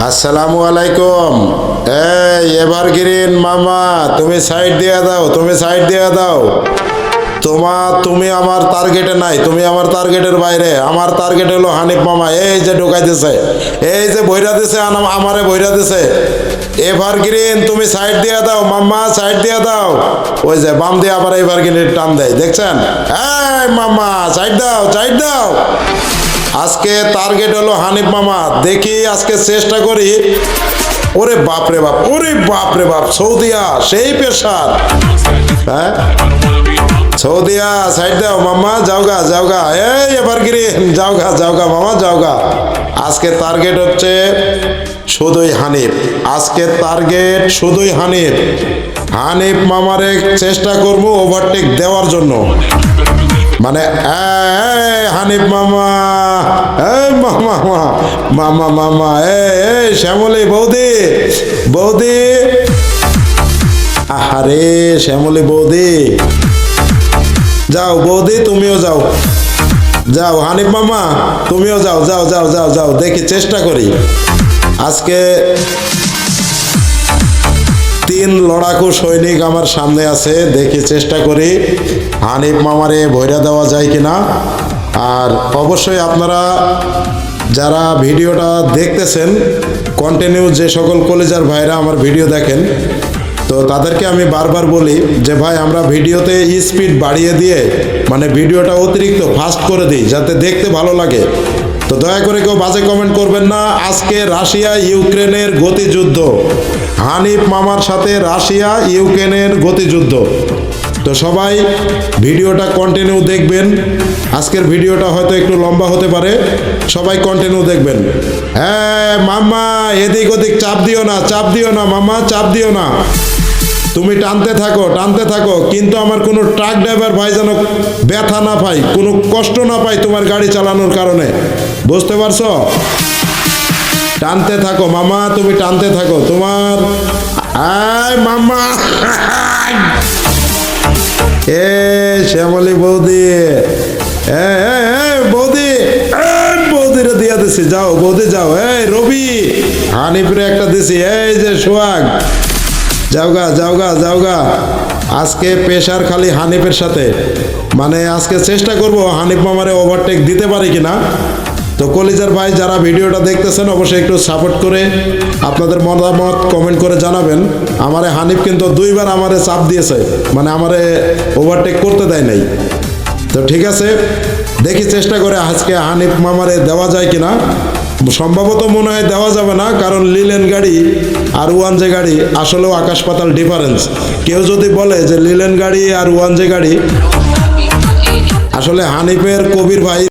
আসসালামু আলাইকুম। এই এভারগ্রিন মামা, তুমি সাইড দিয়ে দাও, তুমি সাইড দিয়ে দাও। তুমি আমার টার্গেটে নাই, তুমি আমার টার্গেটের বাইরে। আমার টার্গেট হলো হানিফ মামা। এই যে ঢুকাইতেছে, এই যে বইরা দিছে, আমারে বইরা দিছে। এভারগ্রিন তুমি সাইড দিয়ে দাও মাম্মা, সাইড দিয়ে দাও। ওই যে বাম দিয়ে আবার এভারগ্রিনের টান দেয়, দেখছেন? এই মাম্মা সাইড দাও, সাইড দাও। আজকে টার্গেট হলো হানিফ মামা। দেখি আজকে চেষ্টা করি। ওরে বাপ রে বাপ, ওরে বাপ রে বাপ, সৌদিয়া সেই পেশার। হ্যাঁ সৌদিয়া সাইড দাও মাম্মা, যাওগা যাওগা। এই এভারগ্রিন যাওগা যাওগা মামা, যাওগা। আজকে টার্গেট হচ্ছে শুধুই হানিফ। আজকে টার্গেট শুধুই হানিফ। হানিফ মামারে চেষ্টা করবো ওভারটেক দেওয়ার জন্য। মানে হানিফ মামা, মামা মামা মামা, শ্যামলী বৌদি, বৌদি, আরে শ্যামলী বৌদি, যাও বৌদি, তুমিও যাও, যাও হানিফ মামা তুমিও যাও, যাও যাও যাও যাও। দেখি চেষ্টা করি। আজকে 3 লড়াকু সৈনিক আমার সামনে আছে। দেখি চেষ্টা করি হানিফ মামারে ভৈরা দেওয়া যায় কিনা। আর অবশ্যই আপনারা যারা ভিডিওটা দেখতেছেন, কন্টিনিউ যে সকল কলেজার ভাইরা আমার ভিডিও দেখেন, তো তাদেরকে আমি বারবার বলি যে ভাই আমরা ভিডিওতে স্পিড বাড়িয়ে দিয়ে মানে ভিডিওটা অতিরিক্ত ফাস্ট করে দিই যাতে দেখতে ভালো লাগে। তো দয়া করে কেউ বাজে কমেন্ট করবেন না। আজকে রাশিয়া ইউক্রেনের গতিযুদ্ধ, হানিফ মামার সাথে রাশিয়া ইউক্রেনের গতিযুদ্ধ। তো সবাই ভিডিওটা কন্টিনিউ দেখবেন। আজকের ভিডিওটা হয়তো একটু লম্বা হতে পারে, সবাই কন্টিনিউ দেখবেন। হ্যাঁ মাম্মা, এদিক ওদিক চাপ দিও না, চাপ দিও না মাম্মা, চাপ দিও না। তুমি টানতে থাকো, টানতে থাকো, কিন্তু আমার কোনো ট্রাক ড্রাইভার ভাই যেন ব্যথা না পাই, কোনো কষ্ট না পাই তোমার গাড়ি চালানোর কারণে। বুঝতে পারছো? টানতে থাকো মামা, তুমি টানতে থাকো তোমার। মামা, শ্যামলী বৌদি, বৌদি, বৌদিরে দিয়া দিছি, যাও বৌদি যাও। রবি, হানিফরে একটা দিছি, এই যে সোহাগ, যাওগা যাওগা যাওগা। আজকে পেশার খালি হানিফের সাথে, মানে আজকে চেষ্টা করব হানিফ মামারে ওভারটেক দিতে পারি কিনা। তো কলিজার ভাই যারা ভিডিওটা দেখতেছেন অবশ্যই একটু সাপোর্ট করে আপনাদের মতামত কমেন্ট করে জানাবেন। আমারে হানিফ কিন্তু 2 বার আমারে চাপ দিয়েছে, মানে আমারে ওভারটেক করতে দেয় নাই। তো ঠিক আছে, দেখি চেষ্টা করে আজকে হানিফ মামারে দেওয়া যায় কিনা। সম্ভবত মনে হয় দেওয়া যাবে না, কারণ লিলেন গাড়ি আর 1J গাড়ি আসলেও আকাশ পাতাল ডিফারেন্স। কেউ যদি বলে যে লিলেন গাড়ি আর 1J গাড়ি, আসলে হানিফের কবির ভাই